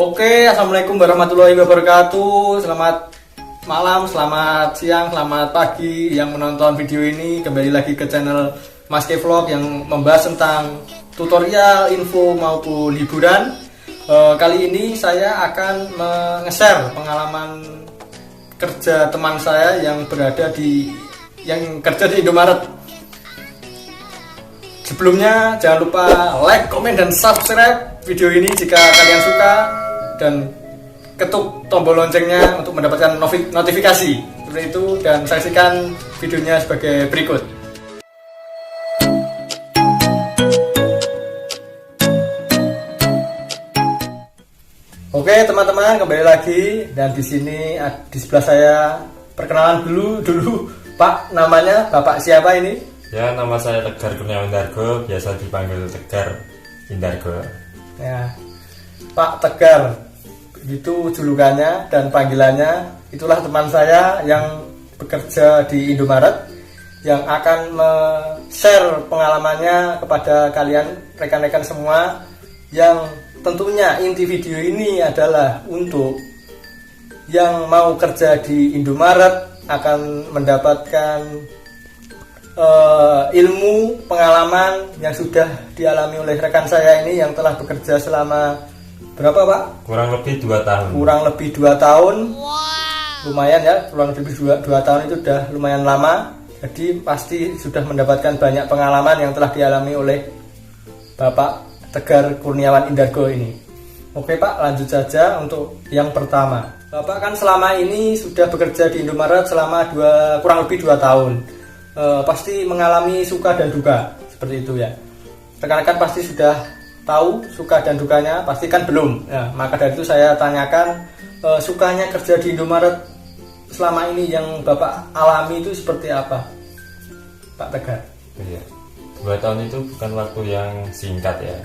Oke, assalamualaikum warahmatullahi wabarakatuh. Selamat malam, selamat siang, selamat pagi yang menonton video ini. Kembali lagi ke channel Mas K Vlog yang membahas tentang tutorial, info maupun hiburan. Kali ini saya akan nge-share pengalaman kerja teman saya yang kerja di Indomaret. Sebelumnya jangan lupa like, komen, dan subscribe video ini jika kalian suka, dan ketuk tombol loncengnya untuk mendapatkan notifikasi seperti itu, dan saksikan videonya sebagai berikut. Oke teman-teman, kembali lagi, dan di sini di sebelah saya perkenalan dulu Pak, namanya Bapak siapa ini? Ya, nama saya Tegar Kurniawan Indargo, biasa dipanggil Tegar Indargo. Ya, Pak Tegar, itu julukannya dan panggilannya. Itulah teman saya yang bekerja di Indomaret, yang akan share pengalamannya kepada kalian rekan-rekan semua, yang tentunya inti video ini adalah untuk yang mau kerja di Indomaret akan mendapatkan ilmu, pengalaman yang sudah dialami oleh rekan saya ini yang telah bekerja selama berapa Pak? Kurang lebih 2 tahun. Kurang lebih 2 tahun. Lumayan ya, kurang lebih 2 tahun itu sudah lumayan lama. Jadi pasti sudah mendapatkan banyak pengalaman yang telah dialami oleh Bapak Tegar Kurniawan Indargo ini. Oke Pak, lanjut saja untuk yang pertama. Bapak kan selama ini sudah bekerja di Indomaret selama kurang lebih 2 tahun. Pasti mengalami suka dan duka seperti itu ya. Rekan-rekan pasti sudah tahu suka dan dukanya, pasti kan belum ya, maka dari itu saya tanyakan, sukanya kerja di Indomaret selama ini yang Bapak alami itu seperti apa, Pak Tegar? Iya, 2 tahun itu bukan waktu yang singkat ya.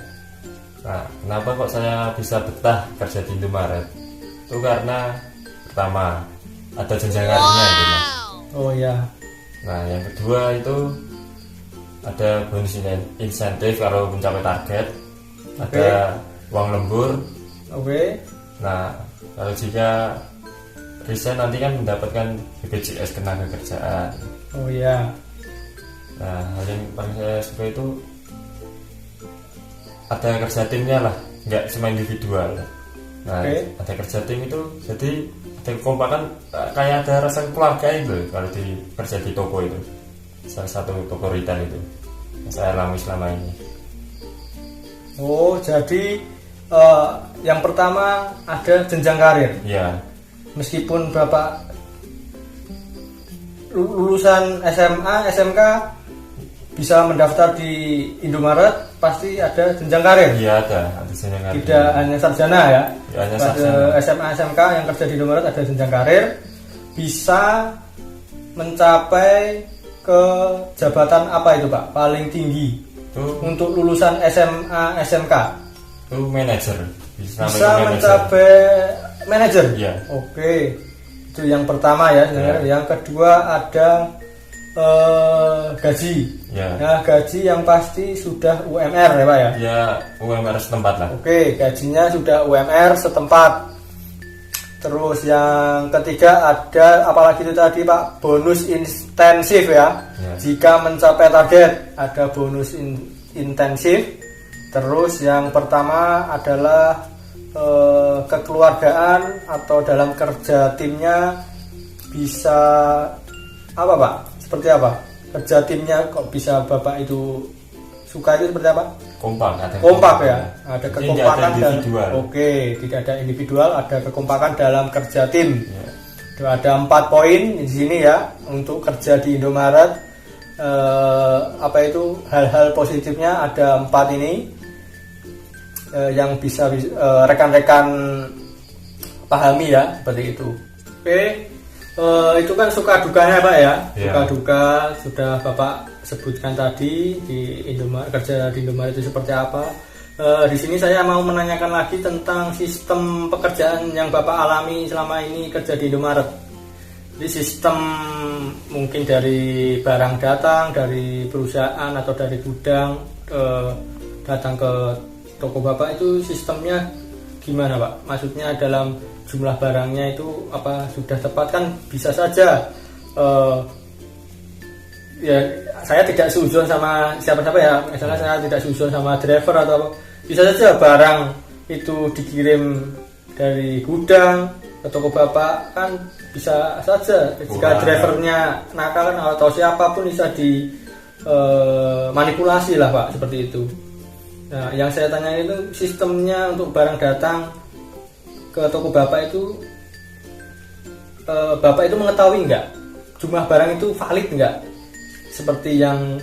Nah, kenapa kok saya bisa betah kerja di Indomaret? Itu karena pertama ada jenjang karirnya itu Mas. Oh ya. Nah, yang kedua itu ada bonus insentif kalau mencapai target, ada uang lembur. Oke. Nah, kalau jika resign nanti kan mendapatkan BPJS ketenagakerjaan. Oh iya. Nah, hal yang paling saya suka itu ada kerja timnya lah, nggak cuma individual. Nah, ada kerja tim itu jadi ada kekompakan, kayak ada rasa keluarga itu kalau kerja di toko itu, salah satu toko retail itu yang saya alami selama ini. Oh, jadi yang pertama ada jenjang karir. Ya. Meskipun Bapak lulusan SMA, SMK bisa mendaftar di Indomaret, pasti ada jenjang karir. Iya, ada jenjang karir. Tidak hanya sarjana ya. Ya, hanya pada sarjana. SMA, SMK yang kerja di Indomaret ada jenjang karir, bisa mencapai ke jabatan apa itu Pak? Paling tinggi Itu untuk lulusan SMA, SMK. itu manajer. Bisa Mencapai manajer. Iya. Oke, itu yang pertama ya. Ya. Yang kedua ada gaji. Ya. Nah, gaji yang pasti sudah UMR ya Pak ya. Ya, UMR setempat lah. Oke, gajinya sudah UMR setempat. Terus yang ketiga ada, apalagi itu tadi Pak, bonus intensif ya. Jika mencapai target ada bonus intensif. Terus yang pertama adalah kekeluargaan atau dalam kerja timnya bisa apa Pak? Seperti apa? Kerja timnya kok bisa Bapak itu suka, itu seperti apa? Kompak ya. Ada kekompakan dan tidak ada individual, ada kekompakan dalam kerja tim. Ya. Ada 4 poin di sini ya untuk kerja di Indomaret. Hal-hal positifnya ada 4 ini yang bisa rekan-rekan pahami ya, seperti itu. Oke. Itu kan suka dukanya Pak ya. Suka duka sudah Bapak sebutkan tadi, di Indomaret, kerja di Indomaret itu seperti apa. Di sini saya mau menanyakan lagi tentang sistem pekerjaan yang Bapak alami selama ini kerja di Indomaret. Jadi sistem mungkin dari barang datang dari perusahaan atau dari gudang datang ke toko Bapak, itu sistemnya gimana Pak? Maksudnya dalam jumlah barangnya itu apa sudah tepat? Kan bisa saja ya saya tidak seuzon sama siapa-siapa ya, misalnya saya tidak seuzon sama driver atau bisa saja barang itu dikirim dari gudang ke toko bapak, kan bisa saja jika drivernya nakal kan, atau siapapun bisa di manipulasi lah Pak, seperti itu. Nah, yang saya tanya itu sistemnya untuk barang datang ke toko bapak itu, bapak itu mengetahui nggak jumlah barang itu valid nggak, seperti yang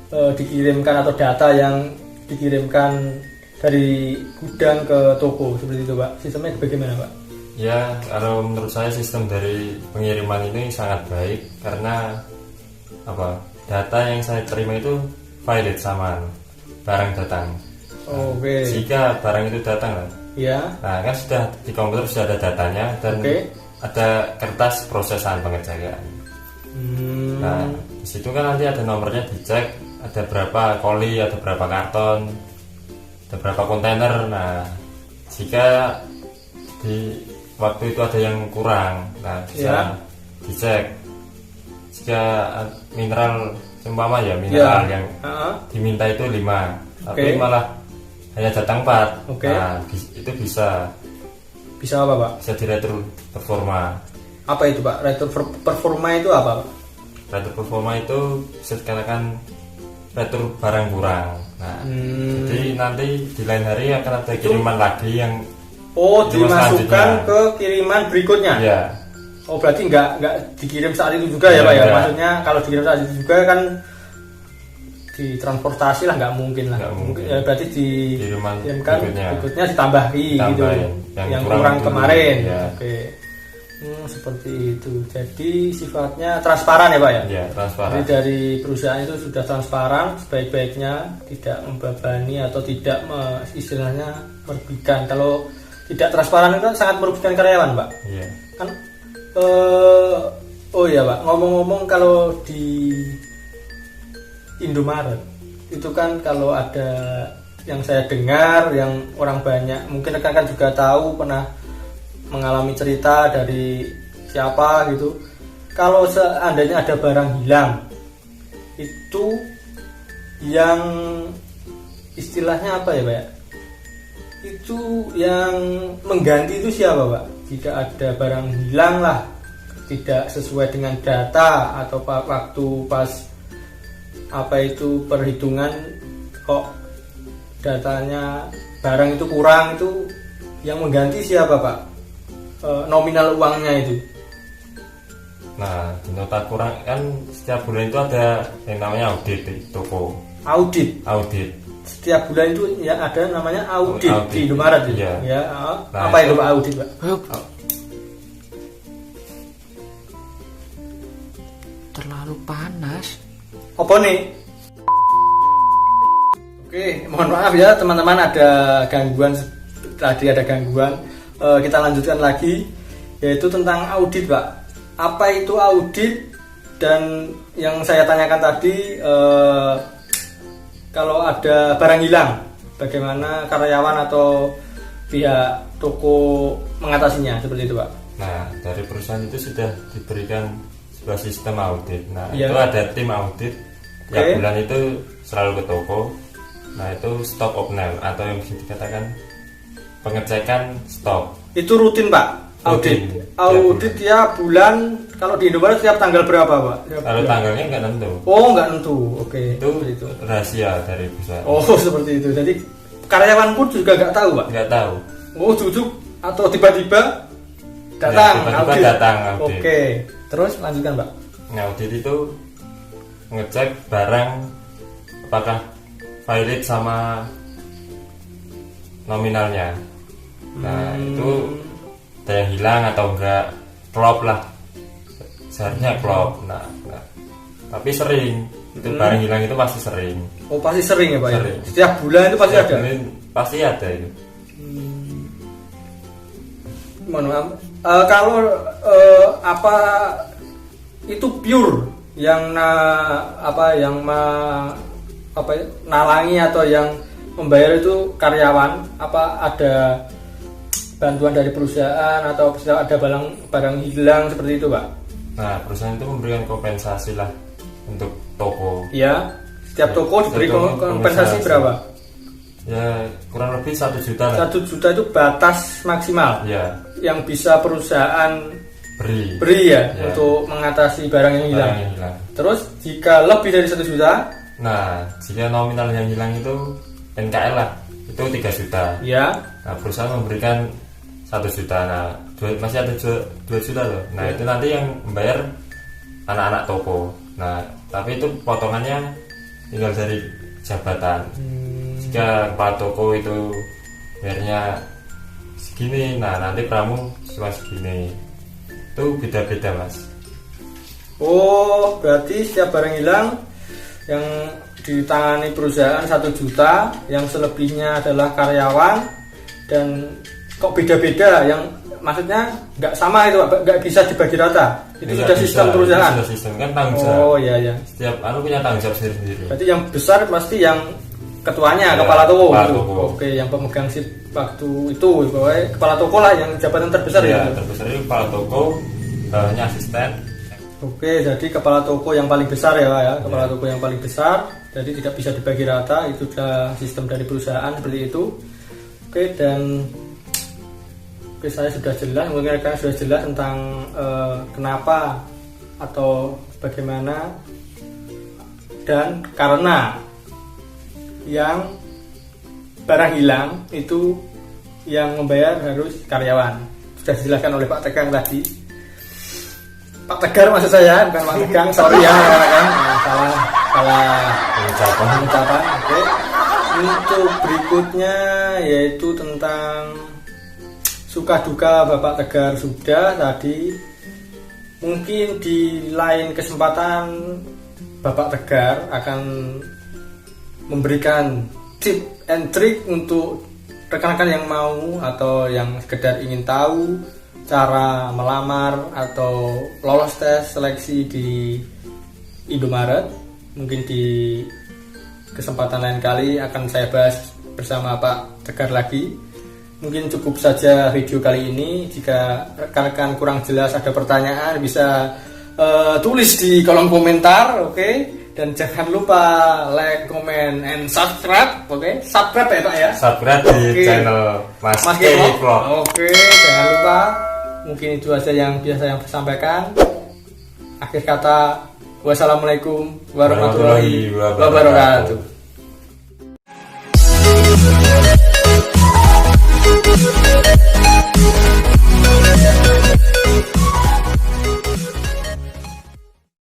dikirimkan atau data yang dikirimkan dari gudang ke toko, seperti itu Pak. Sistemnya bagaimana Pak? Ya, kalau menurut saya sistem dari pengiriman ini sangat baik karena apa? Data yang saya terima itu valid sama barang datang. Oke. Jika barang itu datang lah, Ya. nah kan sudah di komputer sudah ada datanya dan ada kertas prosesan pengecekan. Nah, di situ kan nanti ada nomornya dicek, ada berapa koli, ada berapa karton, ada berapa kontainer. Nah, jika di waktu itu ada yang kurang, nah bisa dicek. Jika mineral seumpama ya mineral yang diminta itu 5, tapi malah hanya datang 4. Nah, itu bisa apa Pak? Bisa diretur performa. Apa itu Pak? Retur performa itu apa Pak? Retur performa itu bisa dikatakan retur barang kurang. Nah, jadi nanti di lain hari akan ada kiriman lagi yang dimasukkan ke kiriman berikutnya. Ya. Oh, berarti nggak dikirim saat itu juga ya Pak ya? Maksudnya kalau dikirim saat itu juga kan ditransportasi lah, nggak mungkin lah. Mungkin. Ya, berarti dikirimkan berikutnya ditambahi gitu yang kurang kemarin. Ya. Oke. Seperti itu. Jadi sifatnya transparan ya Pak ya? Ya, transparan. Jadi dari perusahaan itu sudah transparan sebaik-baiknya, tidak membebani atau tidak istilahnya merugikan. Kalau tidak transparan itu sangat merugikan karyawan Pak. Iya. Kan oh ya Pak, ngomong-ngomong kalau di Indomaret itu kan kalau ada yang saya dengar, yang orang banyak mungkin rekan-rekan juga tahu, pernah mengalami cerita dari siapa gitu, kalau seandainya ada barang hilang itu yang istilahnya apa ya Pak ya, itu yang mengganti itu siapa Pak? Jika ada barang hilang lah, tidak sesuai dengan data atau waktu pas apa itu perhitungan kok datanya barang itu kurang, itu yang mengganti siapa Pak? Nominal uangnya itu. Nah, di nota kurang kan setiap bulan itu ada yang namanya audit di toko. Audit. Setiap bulan itu ya ada namanya audit di Indomaret itu. Ya. Nah, apa itu Pak audit Pak? Terlalu panas. Apa nih? Oke, mohon maaf ya teman-teman, ada gangguan tadi, ada gangguan. Kita lanjutkan lagi, yaitu tentang audit Pak. Apa itu audit? Dan yang saya tanyakan tadi, kalau ada barang hilang, bagaimana karyawan atau pihak toko mengatasinya, seperti itu Pak? Nah, dari perusahaan itu sudah diberikan sebuah sistem audit. Nah, itu ada tim audit tiap bulan itu selalu ke toko. Nah, itu stop opnel atau yang bisa dikatakan pengecekan stok. Itu rutin Pak? Audit tiap bulan. Kalau di Indomaret tiap tanggal berapa Pak? Kalau tanggalnya nggak tentu. Oh, nggak tentu. Oke. Itu rahasia dari perusahaan. Oh, seperti itu. Jadi karyawan pun juga nggak tahu Pak? Nggak tahu. Oh, duduk atau tiba-tiba datang audit. Datang audit. Oke. Terus lanjutkan Pak. Nah, audit itu ngecek barang apakah valid sama nominalnya. Nah, itu ada yang hilang atau enggak, klop lah, seharusnya klop. Nah, tapi sering itu barang hilang itu pasti sering. Oh, pasti sering ya Pak? Sering. Ya? Setiap bulan itu pasti ada? Pasti ada itu. Mohon maaf, kalau apa itu pure yang nalangi atau yang membayar itu karyawan, apa ada bantuan dari perusahaan atau ada barang hilang seperti itu, Pak? Nah, perusahaan itu memberikan kompensasi lah untuk toko. Ya, setiap toko diberi kompensasi berapa? Ya, kurang lebih 1 juta lah. 1 juta itu batas maksimal. Ya. Yang bisa perusahaan beri ya, untuk mengatasi barang yang hilang. Terus jika lebih dari 1 juta? Nah, jika nominal yang hilang itu NKL lah, itu 3 juta. Ya. Nah, perusahaan memberikan 1 juta. Nah, masih ada 2 juta loh. Nah, itu nanti yang membayar anak-anak toko. Nah, tapi itu potongannya tinggal dari jabatan. Jika kepala toko itu bayarnya segini, nah nanti kamu cuma segini. Itu beda-beda, Mas. Oh, berarti setiap barang hilang yang ditangani perusahaan 1 juta, yang selebihnya adalah karyawan. Dan kok beda-beda, yang maksudnya nggak sama itu, nggak bisa dibagi rata. Itu Nggak sudah bisa, sistem perusahaan. Sudah sistem kan tanggung jawab. Oh iya. Setiap punya tanggung jawab sendiri. Berarti yang besar pasti yang ketuanya, Ya, kepala toko. kepala toko. Oke, yang pemegang sip waktu itu, pokoknya kepala toko lah yang jabatan terbesar Ya, ya. terbesar itu kepala toko, bawahnya asisten. Oke, jadi kepala toko yang paling besar ya, Pak ya. Kepala toko yang paling besar, jadi tidak bisa dibagi rata. Itu sudah sistem dari perusahaan seperti itu. Oke, dan saya sudah jelas, mungkin rekan sudah jelas tentang kenapa atau bagaimana dan karena yang barang hilang itu yang membayar harus karyawan. Sudah dijelaskan oleh Pak Tegang tadi. Pak Tegar maksud saya, bukan Pak Tegang, sorry ya rekan-rekan. Salah pengucapan. Oke. Untuk berikutnya yaitu tentang suka duka Bapak Tegar sudah tadi. Mungkin di lain kesempatan Bapak Tegar akan memberikan tip and trick untuk rekan-rekan yang mau atau yang sekedar ingin tahu cara melamar atau lolos tes seleksi di Indomaret. Mungkin di kesempatan lain kali akan saya bahas bersama Pak Tegar lagi. Mungkin cukup saja video kali ini. Jika rekan-rekan kurang jelas ada pertanyaan bisa tulis di kolom komentar, oke? Dan jangan lupa like, comment, and subscribe, oke? Subscribe ya Pak ya? Subscribe di channel Mas Vlog. Oke, jangan lupa. Mungkin itu saja yang biasa yang saya sampaikan. Akhir kata, wassalamualaikum warahmatullahi wabarakatuh.